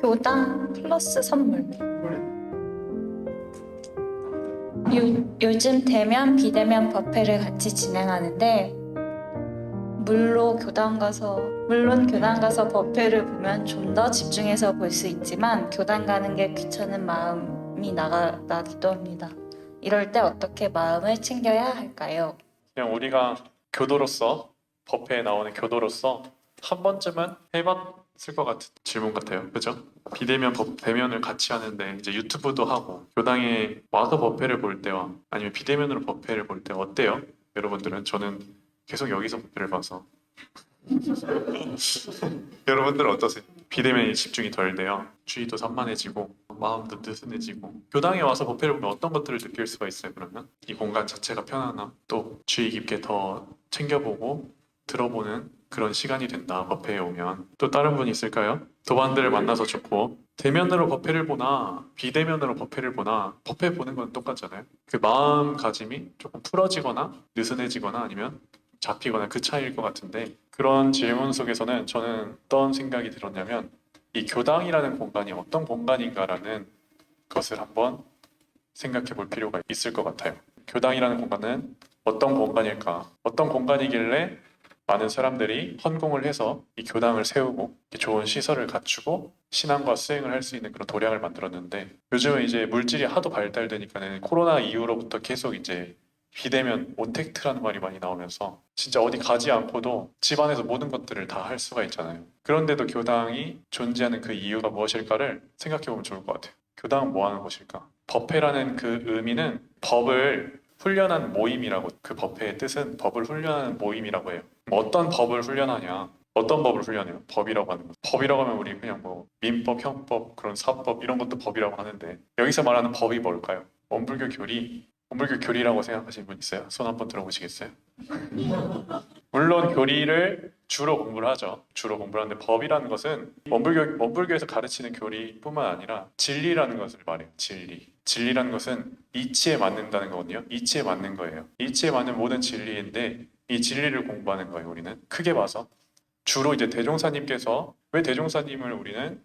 교당 플러스 선물. 요즘 대면, 비대면 법회를 같이 진행하는데 물론 교당 가서 법회를 보면 좀 더 집중해서 볼 수 있지만 교당 가는 게 귀찮은 마음이 나기도 합니다. 이럴 때 어떻게 마음을 챙겨야 할까요? 그냥 우리가 교도로서, 법회에 나오는 교도로서 한 번쯤은 해봤을 것 같은 질문 같아요. 그죠? 비대면 대면을 같이 하는데 이제 유튜브도 하고 교당에 와서 법회를 볼 때와 아니면 비대면으로 법회를 볼 때 어때요? 여러분들은? 저는 계속 여기서 법회를 봐서 여러분들은 어떠세요? 비대면이 집중이 덜 돼요. 주의도 산만해지고 마음도 느슨해지고 교당에 와서 법회를 보면 어떤 것들을 느낄 수가 있어요? 그러면 이 공간 자체가 편안함, 또 주의 깊게 더 챙겨보고 들어보는 그런 시간이 된다. 법회에 오면. 또 다른 분이 있을까요? 도반들을 만나서 좋고 대면으로 법회를 보나 비대면으로 법회를 보나 법회 보는 건 똑같잖아요. 그 마음가짐이 조금 풀어지거나 느슨해지거나 아니면 잡히거나 그 차이일 것 같은데 그런 질문 속에서는 저는 어떤 생각이 들었냐면 이 교당이라는 공간이 어떤 공간인가라는 것을 한번 생각해 볼 필요가 있을 것 같아요. 교당이라는 공간은 어떤 공간일까? 어떤 공간이길래 많은 사람들이 헌공을 해서 이 교당을 세우고 좋은 시설을 갖추고 신앙과 수행을 할 수 있는 그런 도량을 만들었는데 요즘은 이제 물질이 하도 발달되니까는 코로나 이후로부터 계속 이제 비대면 오택트라는 말이 많이 나오면서 진짜 어디 가지 않고도 집안에서 모든 것들을 다 할 수가 있잖아요. 그런데도 교당이 존재하는 그 이유가 무엇일까를 생각해 보면 좋을 것 같아요. 교당은 뭐 하는 곳일까? 법회라는 그 의미는 법을 훈련한 모임이라고, 그 법회의 뜻은 법을 훈련하는 모임이라고 해요. 어떤 법을 훈련하냐? 어떤 법을 훈련해요? 법이라고 하는 거. 법이라고 하면 우리 그냥 뭐 민법, 형법, 그런 사법 이런 것도 법이라고 하는데 여기서 말하는 법이 뭘까요? 원불교 교리, 원불교 교리라고 생각하시는 분 있어요? 손 한번 들어보시겠어요? 물론 교리를 주로 공부를 하죠. 주로 공부를 하는데 법이라는 것은 원불교에서 가르치는 교리뿐만 아니라 진리라는 것을 말해요. 진리. 진리라는 것은 이치에 맞는다는 거거든요. 이치에 맞는 거예요. 이치에 맞는 모든 진리인데 이 진리를 공부하는 거예요. 우리는 크게 봐서 주로 이제 대종사님께서 왜 대종사님을 우리는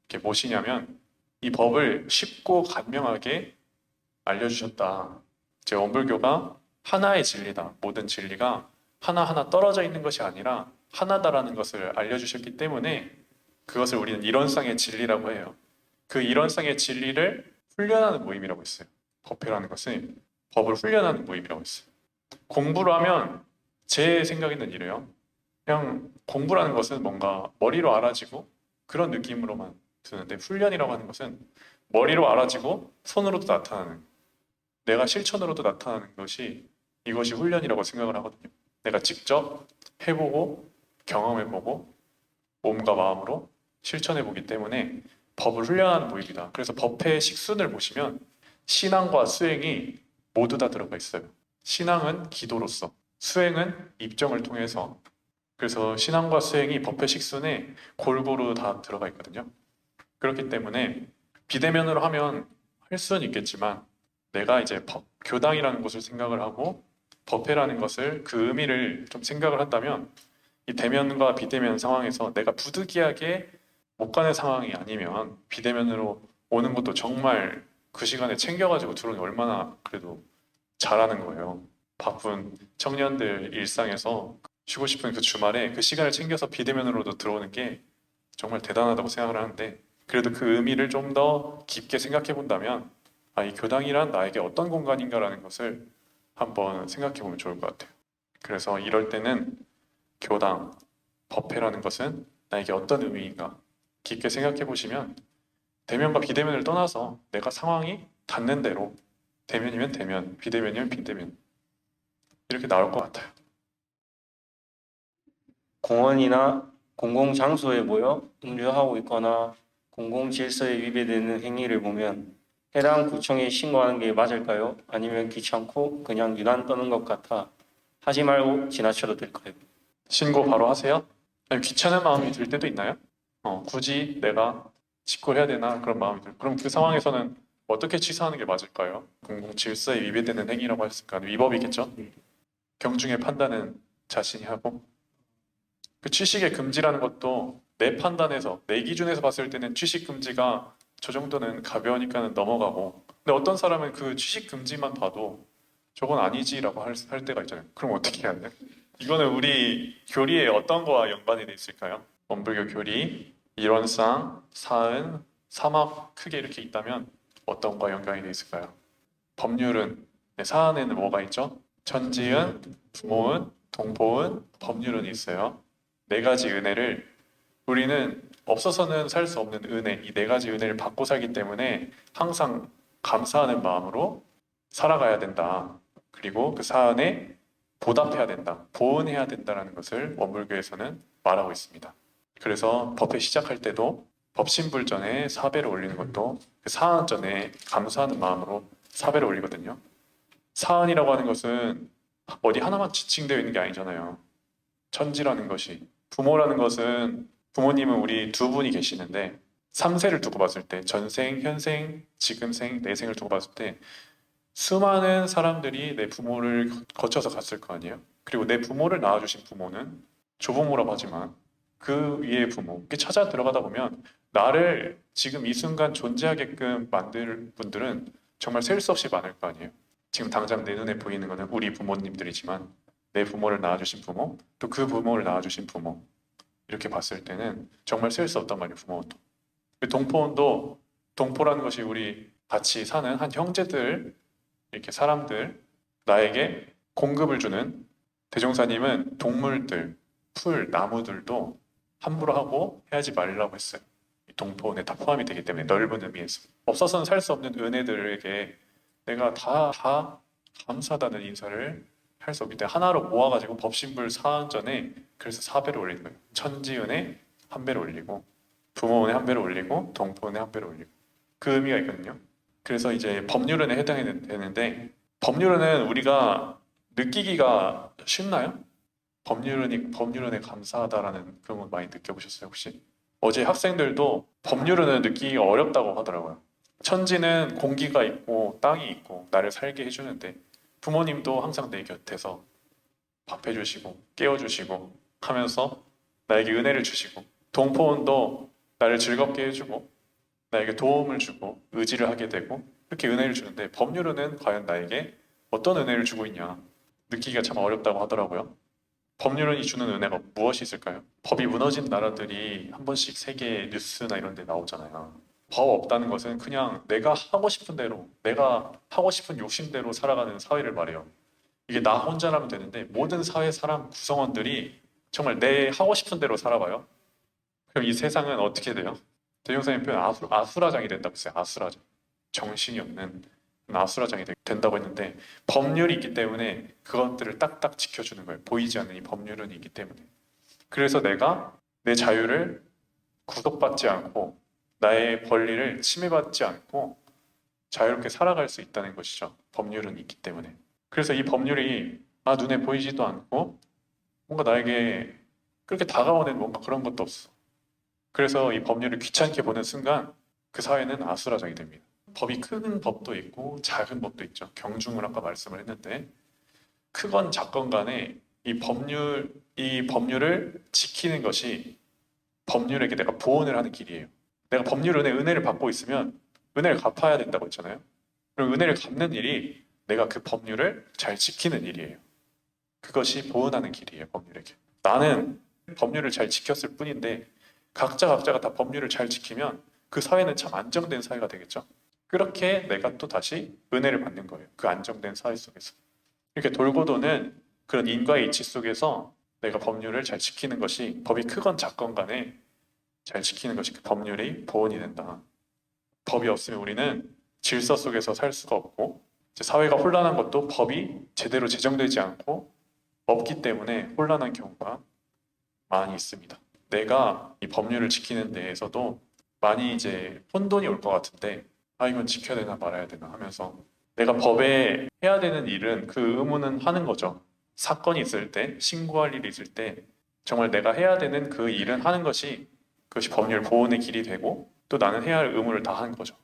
이렇게 모시냐면 이 법을 쉽고 간명하게 알려주셨다. 제 원불교가 하나의 진리다. 모든 진리가 하나하나 떨어져 있는 것이 아니라 하나다라는 것을 알려주셨기 때문에 그것을 우리는 일원상의 진리라고 해요. 그 일원상의 진리를 훈련하는 모임이라고 했어요. 법회라는 것은 법을 훈련하는 모임이라고 했어요. 공부를 하면 제 생각에는 이래요. 그냥 공부라는 것은 뭔가 머리로 알아지고 그런 느낌으로만 드는데 훈련이라고 하는 것은 머리로 알아지고 손으로도 나타나는, 내가 실천으로도 나타나는 것이 이것이 훈련이라고 생각을 하거든요. 내가 직접 해보고 경험해보고 몸과 마음으로 실천해보기 때문에 법을 훈련하는 모임이다. 그래서 법회의 식순을 보시면 신앙과 수행이 모두 다 들어가 있어요. 신앙은 기도로서, 수행은 입정을 통해서. 그래서 신앙과 수행이 법회 식순에 골고루 다 들어가 있거든요. 그렇기 때문에 비대면으로 하면 할 수는 있겠지만 내가 이제 교당이라는 것을 생각을 하고 법회라는 것을 그 의미를 좀 생각을 한다면 이 대면과 비대면 상황에서 내가 부득이하게 못 가는 상황이 아니면 비대면으로 오는 것도 정말 그 시간에 챙겨가지고 들어오니 얼마나 그래도 잘하는 거예요. 바쁜 청년들 일상에서 쉬고 싶은 그 주말에 그 시간을 챙겨서 비대면으로도 들어오는 게 정말 대단하다고 생각을 하는데 그래도 그 의미를 좀 더 깊게 생각해 본다면 이 교당이란 나에게 어떤 공간인가라는 것을 한번 생각해 보면 좋을 것 같아요. 그래서 이럴 때는 교당, 법회라는 것은 나에게 어떤 의미인가 깊게 생각해 보시면 대면과 비대면을 떠나서 내가 상황이 닿는 대로 대면이면 대면, 비대면이면 비대면 이렇게 나올 것 같아요. 공원이나 공공장소에 모여 음주하고 있거나 공공질서에 위배되는 행위를 보면 해당 구청에 신고하는 게 맞을까요? 아니면 귀찮고 그냥 유난 떠는 것 같아 하지 말고 지나쳐도 될까요? 신고 바로 하세요? 아니, 귀찮은 마음이 들 때도 있나요? 굳이 내가 신고해야 되나 그런 마음이 들어요. 그럼 그 상황에서는 어떻게 취소하는 게 맞을까요? 공공 질서에 위배되는 행위라고 했으니까 위법이겠죠? 경중의 판단은 자신이 하고 그 취식의 금지라는 것도 내 판단에서 내 기준에서 봤을 때는 취식 금지가 저 정도는 가벼우니까는 넘어가고, 근데 어떤 사람은 그 취식 금지만 봐도 저건 아니지라고 할 때가 있잖아요. 그럼 어떻게 해야 돼? 이거는 우리 교리에 어떤 거와 연관이 돼 있을까요? 원불교 교리, 일원상, 사은, 사막 크게 이렇게 있다면 어떤 거와 연관이 돼 있을까요? 법률은, 네, 사안에는 뭐가 있죠? 천지은, 부모은, 동포은, 법률은 있어요. 네 가지 은혜를 우리는 없어서는 살 수 없는 은혜, 이 네 가지 은혜를 받고 살기 때문에 항상 감사하는 마음으로 살아가야 된다. 그리고 그 사안에 보답해야 된다, 보은해야 된다는 것을 원불교에서는 말하고 있습니다. 그래서 법회 시작할 때도 법신불전에 사배를 올리는 것도 그 사안전에 감사하는 마음으로 사배를 올리거든요. 사안이라고 하는 것은 어디 하나만 지칭되어 있는 게 아니잖아요. 천지라는 것이, 부모라는 것은, 부모님은 우리 두 분이 계시는데 3세를 두고 봤을 때, 전생, 현생, 지금생, 내생을 두고 봤을 때 수많은 사람들이 내 부모를 거쳐서 갔을 거 아니에요. 그리고 내 부모를 낳아주신 부모는 조부모라고 하지만 그 위의 부모, 이렇게 찾아 들어가다 보면 나를 지금 이 순간 존재하게끔 만들 분들은 정말 셀 수 없이 많을 거 아니에요. 지금 당장 내 눈에 보이는 거는 우리 부모님들이지만 내 부모를 낳아주신 부모, 또 그 부모를 낳아주신 부모, 이렇게 봤을 때는 정말 셀 수 없단 말이에요. 부모도. 동포원도, 동포라는 것이 우리 같이 사는 한 형제들, 이렇게 사람들, 나에게 공급을 주는, 대종사님은 동물들, 풀, 나무들도 함부로 하고 해하지 말라고 했어요. 이 동포원에 다 포함이 되기 때문에, 넓은 의미에서. 없어서는 살 수 없는 은혜들에게 내가 다 감사하다는 인사를 할 수 없기 때문에 하나로 모아가지고 법신불 사안전에 그래서 사배를 올리는 거예요. 천지은에 한 배를 올리고, 부모은에 한 배를 올리고, 동포은에 한 배를 올리고, 그 의미가 있거든요. 그래서 이제 법률은에 해당이 되는데, 법률은은 우리가 느끼기가 쉽나요? 법률은에 감사하다라는 그런 거 많이 느껴보셨어요, 혹시? 어제 학생들도 법률은은 느끼기가 어렵다고 하더라고요. 천지는 공기가 있고 땅이 있고 나를 살게 해주는데, 부모님도 항상 내 곁에서 밥 해주시고 깨워주시고 하면서 나에게 은혜를 주시고, 동포원도 나를 즐겁게 해주고 나에게 도움을 주고 의지를 하게 되고 이렇게 은혜를 주는데, 법률은 과연 나에게 어떤 은혜를 주고 있냐 느끼기가 참 어렵다고 하더라고요. 법률은이 주는 은혜가 무엇이 있을까요? 법이 무너진 나라들이 한 번씩 세계 뉴스나 이런 데 나오잖아요. 법 없다는 것은 그냥 내가 하고 싶은 대로, 내가 하고 싶은 욕심대로 살아가는 사회를 말해요. 이게 나 혼자라면 되는데 모든 사회 사람 구성원들이 정말 내 하고 싶은 대로 살아봐요. 그럼 이 세상은 어떻게 돼요? 대종사님 표현 아수라장이 된다고 했어요. 아수라장. 정신이 없는 아수라장이 된다고 했는데, 법률이 있기 때문에 그것들을 딱딱 지켜주는 거예요. 보이지 않는 이 법률은 있기 때문에. 그래서 내가 내 자유를 구속받지 않고 나의 권리를 침해받지 않고 자유롭게 살아갈 수 있다는 것이죠. 법률은 있기 때문에. 그래서 이 법률이 눈에 보이지도 않고 뭔가 나에게 그렇게 다가오는 뭔가 그런 것도 없어. 그래서 이 법률을 귀찮게 보는 순간 그 사회는 아수라장이 됩니다. 법이 큰 법도 있고 작은 법도 있죠. 경중을 아까 말씀을 했는데, 크건 작건 간에 이 법률을 지키는 것이 법률에게 내가 보온을 하는 길이에요. 내가 법률의 은혜를 받고 있으면 은혜를 갚아야 된다고 했잖아요. 그럼 은혜를 갚는 일이 내가 그 법률을 잘 지키는 일이에요. 그것이 보온하는 길이에요, 법률에게. 나는 법률을 잘 지켰을 뿐인데 각자가 다 법률을 잘 지키면 그 사회는 참 안정된 사회가 되겠죠. 그렇게 내가 또 다시 은혜를 받는 거예요. 그 안정된 사회 속에서. 이렇게 돌고 도는 그런 인과의 이치 속에서 내가 법률을 잘 지키는 것이, 법이 크건 작건 간에 잘 지키는 것이 그 법률의 보온이 된다. 법이 없으면 우리는 질서 속에서 살 수가 없고, 사회가 혼란한 것도 법이 제대로 제정되지 않고 없기 때문에 혼란한 경우가 많이 있습니다. 내가 이 법률을 지키는 데에서도 많이 이제 혼돈이 올 것 같은데, 이건 지켜야 되나 말아야 되나 하면서 내가 법에 해야 되는 일은 그 의무는 하는 거죠. 사건이 있을 때, 신고할 일이 있을 때 정말 내가 해야 되는 그 일은 하는 것이, 그것이 법률 보온의 길이 되고 또 나는 해야 할 의무를 다한 거죠.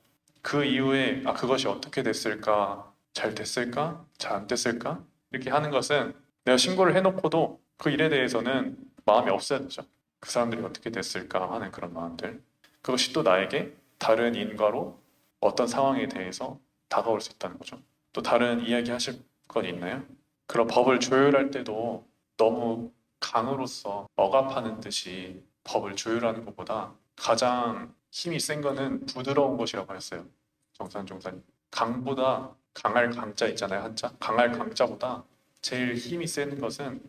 그 이후에 그것이 어떻게 됐을까, 잘 됐을까, 잘 안 됐을까 이렇게 하는 것은 내가 신고를 해놓고도 그 일에 대해서는 마음이 없어야 되죠. 그 사람들이 어떻게 됐을까 하는 그런 마음들. 그것이 또 나에게 다른 인과로 어떤 상황에 대해서 다가올 수 있다는 거죠. 또 다른 이야기 하실 건 있나요? 그런 법을 조율할 때도 너무 강으로서 억압하는 듯이 법을 조율하는 것보다 가장 힘이 센 거는 부드러운 것이라고 하셨어요. 정산 종사님. 강보다 강할 강자 있잖아요, 한자. 강할 강자보다 제일 힘이 센 것은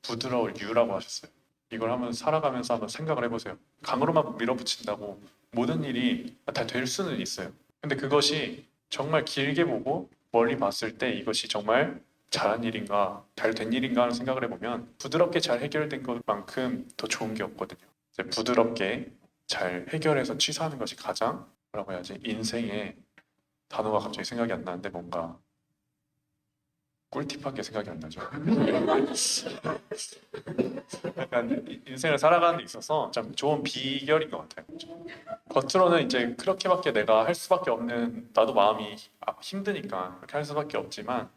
부드러울 유라고 하셨어요. 이걸 한번 살아가면서 한번 생각을 해보세요. 강으로만 밀어붙인다고 모든 일이 다 될 수는 있어요. 근데 그것이 정말 길게 보고 멀리 봤을 때 이것이 정말 잘한 일인가, 잘 된 일인가 하는 생각을 해보면 부드럽게 잘 해결된 것만큼 더 좋은 게 없거든요. 이제 부드럽게 잘 해결해서 취사하는 것이 가장 뭐라고 해야지 인생의 단어가 갑자기 생각이 안 나는데 뭔가 꿀팁밖에 생각이 안 나죠. 약간 인생을 살아가는 데 있어서 참 좋은 비결인 것 같아요. 겉으로는 이제 그렇게밖에 내가 할 수밖에 없는 나도 마음이 힘드니까 그렇게 할 수밖에 없지만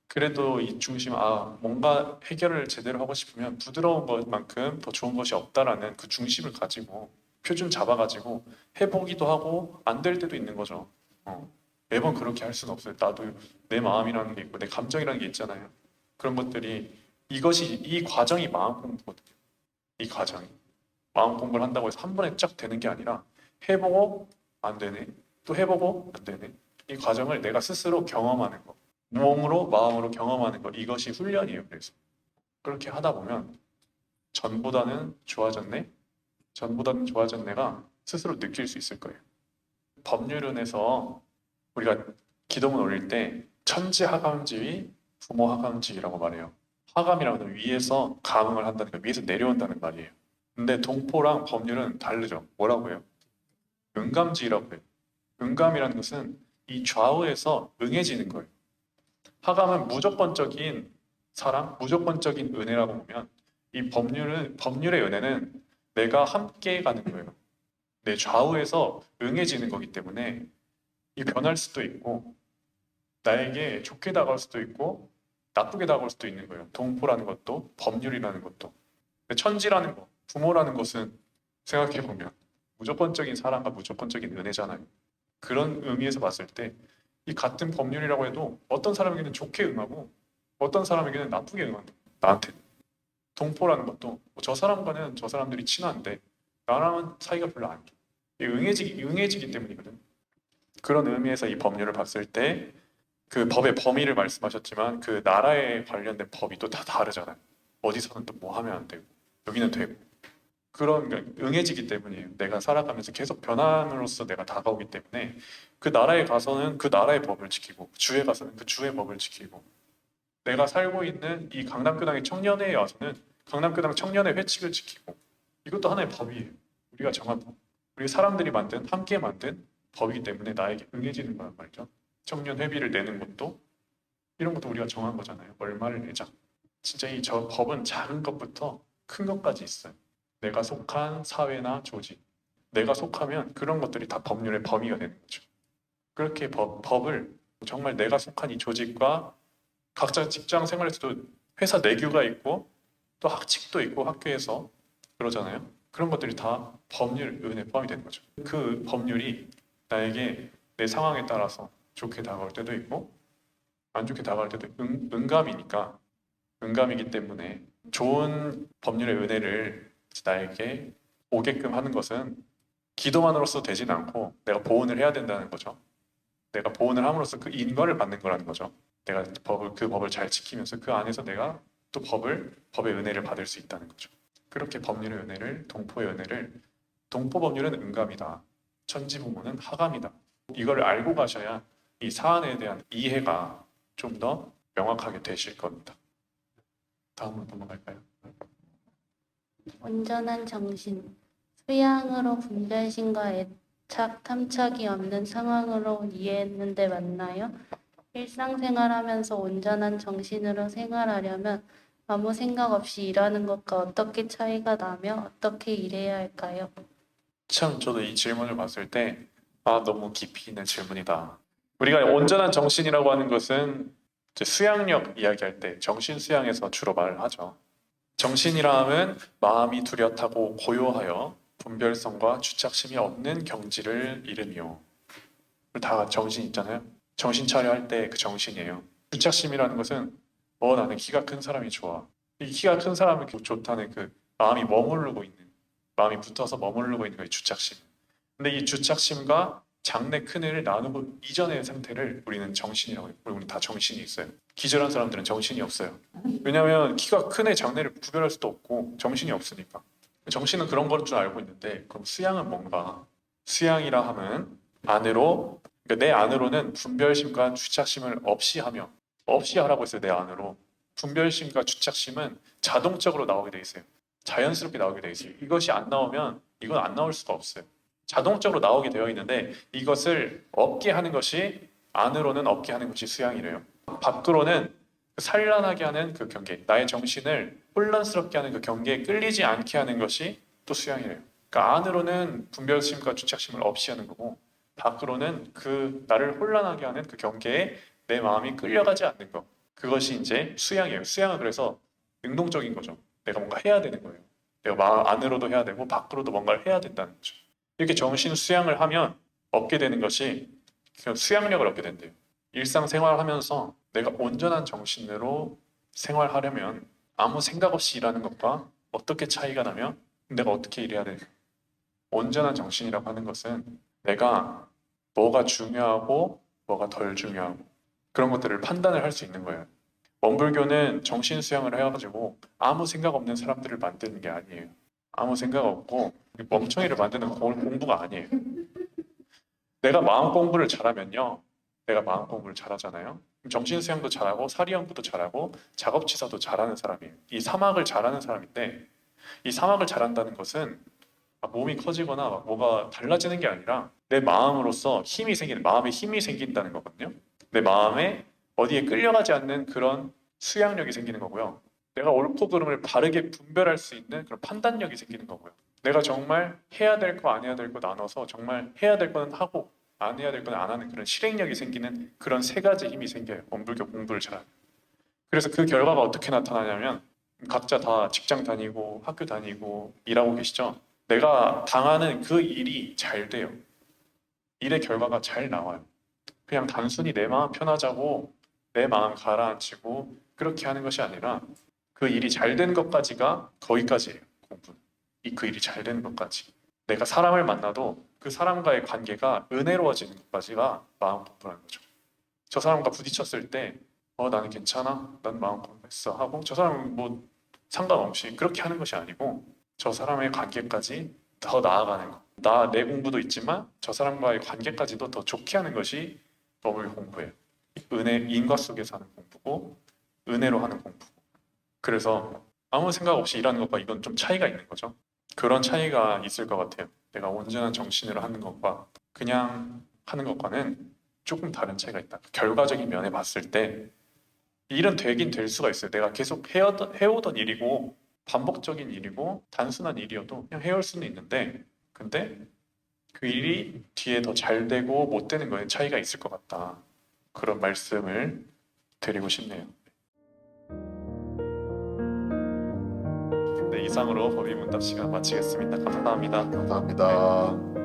그래도 이 중심 뭔가 해결을 제대로 하고 싶으면 부드러운 것만큼 더 좋은 것이 없다라는 그 중심을 가지고 표준 잡아가지고 해보기도 하고 안 될 때도 있는 거죠. 매번 그렇게 할 수는 없어요. 나도 내 마음이라는 게 있고 내 감정이라는 게 있잖아요. 그런 것들이 이 과정이 마음 공부거든요. 이 과정이 마음 공부를 한다고 해서 한 번에 쫙 되는 게 아니라 해보고 안 되네, 또 해보고 안 되네. 이 과정을 내가 스스로 경험하는 거, 몸으로 마음으로 경험하는 거, 이것이 훈련이에요. 그래서 그렇게 하다 보면 전보다는 좋아졌네가 스스로 느낄 수 있을 거예요. 법률론에서 우리가 기도문 올릴 때 천지 하감지위, 부모 하감지위라고 말해요. 하감이라는 건 위에서 감응을 한다는 거, 위에서 내려온다는 말이에요. 근데 동포랑 법률은 다르죠. 뭐라고 해요? 응감지위라고 해요. 응감이라는 것은 이 좌우에서 응해지는 거예요. 하감은 무조건적인 사랑, 무조건적인 은혜라고 보면 이 법률의 은혜는 내가 함께 가는 거예요. 내 좌우에서 응해지는 거기 때문에 이 변할 수도 있고 나에게 좋게 다가올 수도 있고 나쁘게 다가올 수도 있는 거예요. 동포라는 것도 법률이라는 것도. 근데 천지라는 것, 부모라는 것은 생각해보면 무조건적인 사랑과 무조건적인 은혜잖아요. 그런 의미에서 봤을 때 이 같은 법률이라고 해도 어떤 사람에게는 좋게 응하고 어떤 사람에게는 나쁘게 응한다. 나한테는. 동포라는 것도 저 사람과는 저 사람들이 친한데 나랑은 사이가 별로 안 좋아. 응해지기 때문이거든. 그런 의미에서 이 법률을 봤을 때 그 법의 범위를 말씀하셨지만 그 나라에 관련된 법이 또 다 다르잖아요. 어디서는 또 뭐 하면 안 되고 여기는 되고 그런 응해지기 때문이에요. 내가 살아가면서 계속 변함으로써 내가 다가오기 때문에 그 나라에 가서는 그 나라의 법을 지키고 주에 가서는 그 주의 법을 지키고 내가 살고 있는 이 강남교당의 청년회에 와서는 강남교당 청년회 회칙을 지키고 이것도 하나의 법이에요. 우리가 정한 법. 우리 사람들이 함께 만든 법이기 때문에 나에게 응해지는 거란 말이죠. 청년 회비를 내는 것도 이런 것도 우리가 정한 거잖아요. 얼마를 내자. 진짜 저 법은 작은 것부터 큰 것까지 있어요. 내가 속한 사회나 조직. 내가 속하면 그런 것들이 다 법률의 범위가 되는 거죠. 그렇게 법을 정말 내가 속한 이 조직과 각자 직장 생활에서도 회사 내규가 있고 또 학칙도 있고 학교에서 그러잖아요. 그런 것들이 다 법률, 은혜 포함이 되는 거죠. 그 법률이 나에게 내 상황에 따라서 좋게 다가올 때도 있고 안 좋게 다가올 때도 응감이니까 응감이기 때문에 좋은 법률의 은혜를 나에게 오게끔 하는 것은 기도만으로서 되진 않고 내가 보온을 해야 된다는 거죠. 내가 보온을 함으로써 그 인과를 받는 거라는 거죠. 내가 그 법을 잘 지키면서 그 안에서 내가 또 법의 은혜를 받을 수 있다는 거죠. 그렇게 법률의 은혜를, 동포의 은혜를, 동포 법률은 응감이다. 천지부모는 하감이다. 이걸 알고 가셔야 이 사안에 대한 이해가 좀 더 명확하게 되실 겁니다. 다음으로 넘어갈까요? 온전한 정신, 수양으로 분별심과 애착, 탐착이 없는 상황으로 이해했는데 맞나요? 일상생활하면서 온전한 정신으로 생활하려면 아무 생각 없이 일하는 것과 어떻게 차이가 나며 어떻게 일해야 할까요? 참 저도 이 질문을 봤을 때 너무 깊이 있는 질문이다. 우리가 온전한 정신이라고 하는 것은 이제 수양력 이야기할 때 정신 수양에서 주로 말을 하죠. 정신이라 함은 마음이 뚜렷하고 고요하여 분별성과 주착심이 없는 경지를 이름이요. 다 정신 있잖아요. 정신 차려 할 때 그 정신이에요. 주착심이라는 것은 나는 키가 큰 사람이 좋아. 이 키가 큰 사람이 좋다는 그 마음이 머무르고 있는, 마음이 붙어서 머무르고 있는 거예요. 주착심. 근데 이 주착심과 장래 큰애를 나누고 이전의 상태를 우리는 정신이라고 해요. 우리는 다 정신이 있어요. 기절한 사람들은 정신이 없어요. 왜냐하면 키가 큰애 장래를 구별할 수도 없고 정신이 없으니까. 정신은 그런 걸 줄 알고 있는데 그럼 수양은 뭔가? 수양이라 함은 안으로, 그러니까 내 안으로는 분별심과 주착심을 없이 하며, 없이 하라고 했어요. 내 안으로. 분별심과 주착심은 자동적으로 나오게 돼 있어요. 자연스럽게 나오게 돼 있어요. 이것이 안 나오면 이건 안 나올 수가 없어요. 자동적으로 나오게 되어 있는데 이것을 없게 하는 것이, 안으로는 없게 하는 것이 수양이래요. 밖으로는 산란하게 하는 그 경계, 나의 정신을 혼란스럽게 하는 그 경계에 끌리지 않게 하는 것이 또 수양이래요. 그러니까 안으로는 분별심과 주착심을 없이 하는 거고, 밖으로는 그 나를 혼란하게 하는 그 경계에 내 마음이 끌려가지 않는 것, 그것이 이제 수양이에요. 수양은 그래서 능동적인 거죠. 내가 뭔가 해야 되는 거예요. 내가 마음 안으로도 해야 되고 밖으로도 뭔가를 해야 된다는 거죠. 이렇게 정신 수양을 하면 얻게 되는 것이 수양력을 얻게 된대요. 일상생활하면서 내가 온전한 정신으로 생활하려면 아무 생각 없이 일하는 것과 어떻게 차이가 나면 내가 어떻게 일해야 돼? 온전한 정신이라고 하는 것은 내가 뭐가 중요하고 뭐가 덜 중요하고 그런 것들을 판단을 할 수 있는 거예요. 원불교는 정신 수양을 해가지고 아무 생각 없는 사람들을 만드는 게 아니에요. 아무 생각 없고 멍청이를 만드는 공부가 아니에요. 내가 마음 공부를 잘하면요, 내가 마음 공부를 잘하잖아요. 정신 수양도 잘하고 사리 연구도 잘하고 작업치사도 잘하는 사람이에요. 이 사막을 잘하는 사람인데, 이 사막을 잘한다는 것은 몸이 커지거나 뭐가 달라지는 게 아니라 내 마음으로서 힘이 생기는, 마음에 힘이 생긴다는 거거든요. 내 마음에 어디에 끌려가지 않는 그런 수양력이 생기는 거고요. 내가 옳고 그름을 바르게 분별할 수 있는 그런 판단력이 생기는 거고요. 내가 정말 해야 될 거 안 해야 될 거 나눠서 정말 해야 될 거는 하고 안 해야 될 거는 안 하는 그런 실행력이 생기는 그런 세 가지 힘이 생겨요. 원불교 공부를 잘하면. 그래서 그 결과가 어떻게 나타나냐면 각자 다 직장 다니고 학교 다니고 일하고 계시죠? 내가 당하는 그 일이 잘 돼요. 일의 결과가 잘 나와요. 그냥 단순히 내 마음 편하자고 내 마음 가라앉히고 그렇게 하는 것이 아니라 그 일이 잘 되는 것까지가 거기까지예요. 공부는. 그 일이 잘 되는 것까지. 내가 사람을 만나도 그 사람과의 관계가 은혜로워지는 것까지가 마음 공부라는 거죠. 저 사람과 부딪혔을 때 나는 괜찮아? 난 마음 공부했어 하고 저 사람은 뭐 상관없이 그렇게 하는 것이 아니고 저 사람의 관계까지 더 나아가는 것. 내 공부도 있지만 저 사람과의 관계까지도 더 좋게 하는 것이 법을 공부예요. 인과 속에서 하는 공부고 은혜로 하는 공부고. 그래서 아무 생각 없이 일하는 것과 이건 좀 차이가 있는 거죠. 그런 차이가 있을 것 같아요. 내가 온전한 정신으로 하는 것과 그냥 하는 것과는 조금 다른 차이가 있다. 결과적인 면에 봤을 때 일은 되긴 될 수가 있어요. 내가 계속 해오던 일이고 반복적인 일이고 단순한 일이어도 그냥 해올 수는 있는데, 근데 그 일이 뒤에 더 잘 되고 못 되는 거에 차이가 있을 것 같다. 그런 말씀을 드리고 싶네요. 네, 이상으로 법의문답 시간 마치겠습니다. 감사합니다. 감사합니다.